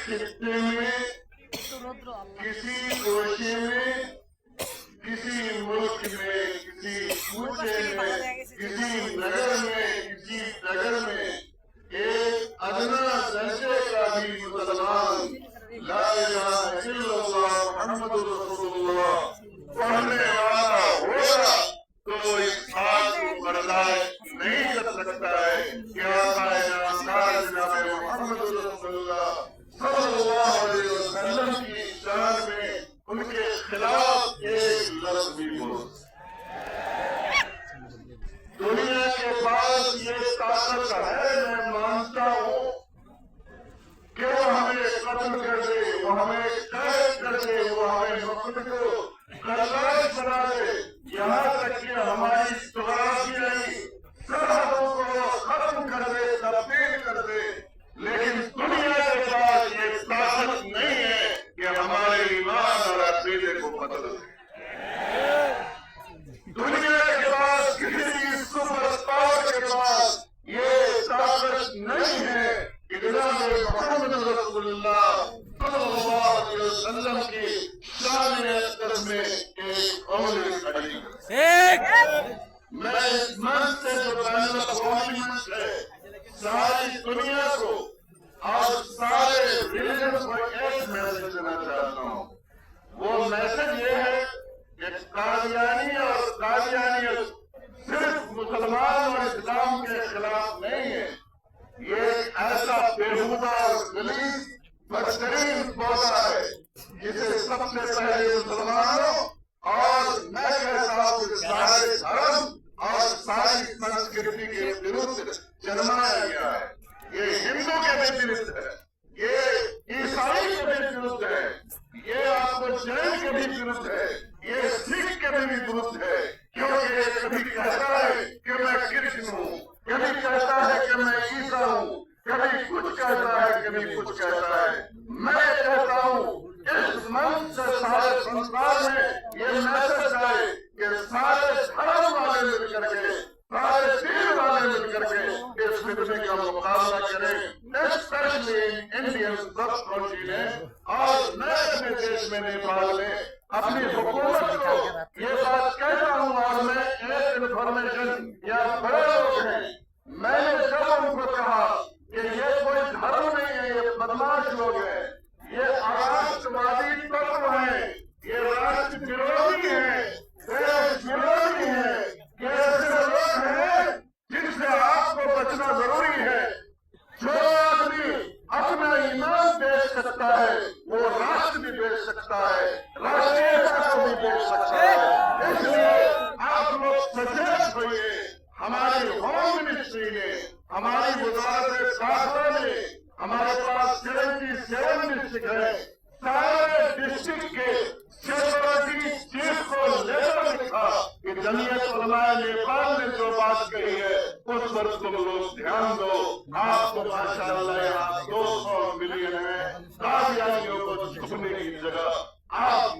خطے میں کسی گوشے میں کسی ملک میں کسی کوچے میں کسی نگر میں کسی نگر میں ایک ادنا درجے کا بھی مسلمان لا الہ الا اللہ محمد رسول اللہ پڑھنے والا ہوگا تو وہ اس بات کو برداشت نہیں کر سکتا ہے کہ آقا نامدار جناب محمد رسول اللہ صلی اللہ علیہ وسلم کی شان میں ان کے خلاف ایک لفظ بھی بولو۔ دنیا کے پاس یہ طاقت ہے، میں مانتا ہوں کہ وہ ہمیں قتل کر دے، وہ ہمیں قید کر دے، وہ ہمیں ملک کو قربان بنا دے، یہاں تک کہ ہماری جغرافیائی سرحدوں کو ختم کر دے، تبدیل کر دے، لیکن دنیا کے پاس یہ طاقت نہیں ہے کہ ہمارے ایمان اور عقیدے کو بدل دے۔ دنیا کے پاس کسی سپر پاور کے پاس یہ طاقت نہیں ہے کہ جناب محمد رسول اللہ صلی اللہ علیہ وسلم کی شان اکبر میں ایک قول کھڑی کرے۔ میں اس منچ سے جو بین الاقوامی منچ ہے ساری دنیا کو اور سارے ریلیجنس کو ایک میسج دینا چاہتا ہوں۔ وہ میسج یہ ہے کہ قادیانی اور قادیانیت صرف مسلمان اور اسلام کے خلاف نہیں ہے، یہ ایک ایسا بےہودہ اور غلیظ بدترین پودا ہے جسے سب سے پہلے مسلمانوں اور میں کہتا ہوں کہ سارے دھرم اور ساری سنسکرتی کے ورودھ جنمایا گیا ہے۔ یہ ہندو کے بھی ورودھ ہے، یہ عیسائی کے بھی ورودھ ہے، یہ آپ کو جین کے بھی ورودھ ہے، یہ سکھ کے بھی ورودھ ہے، کیونکہ یہ کبھی کہتا ہے کہ میں کرشن ہوں، کبھی کہتا ہے کہ میں عیسیٰ ہوں، کبھی کچھ کہتا ہے کبھی کچھ کہتا ہے۔ میں کہتا ہوں اس منچ سے سارے سنسار میں یہ میسج آئے کہ سارے دھرم والے مل کر کے، سارے دین والے مل کر کے اس فتنے کا مقابلہ کریں، اسپیشلی انڈین سب کانٹیننٹ اور میں اپنے دیش میں نیپال میں اپنی حکومت کو یہ بات کہتا ہوں۔ اور میں ایک انفارمیشن یا بڑے لوگ ہیں، میں نے جب ان کو کہا کہ یہ کوئی دھرم نہیں ہے، یہ بدماش لوگ ہیں، یہ راشٹروادی تتو ہیں، یہ راشٹر ورودھی ہیں، دیش ورودھی ہیں، یہ ایسے لوگ ہیں جن سے آپ کو بچنا ضروری ہے۔ جو آدمی اپنا ایمان بیچ سکتا ہے وہ راشٹر بھی بیچ سکتا ہے، راشٹریتا کو بھی بیچ سکتا ہے۔ اس لیے آپ لوگ سچیت ہوئیے۔ ہماری ہوم منسٹری نے، ہماری وزارت داخلہ نے، ہمارے پاس 77 ڈسٹرکٹ ہے، سارے ڈسٹرکٹ کے سیکورٹی چیف کو لیٹر لکھا کہ جمعیت علماء نیپال نے جو بات کہی ہے اس پر تم لوگ دھیان دو۔ آپ کو ماشاءاللہ یہاں 200 ملین ہے، قادیانیوں کو چھپنے کی جگہ آپ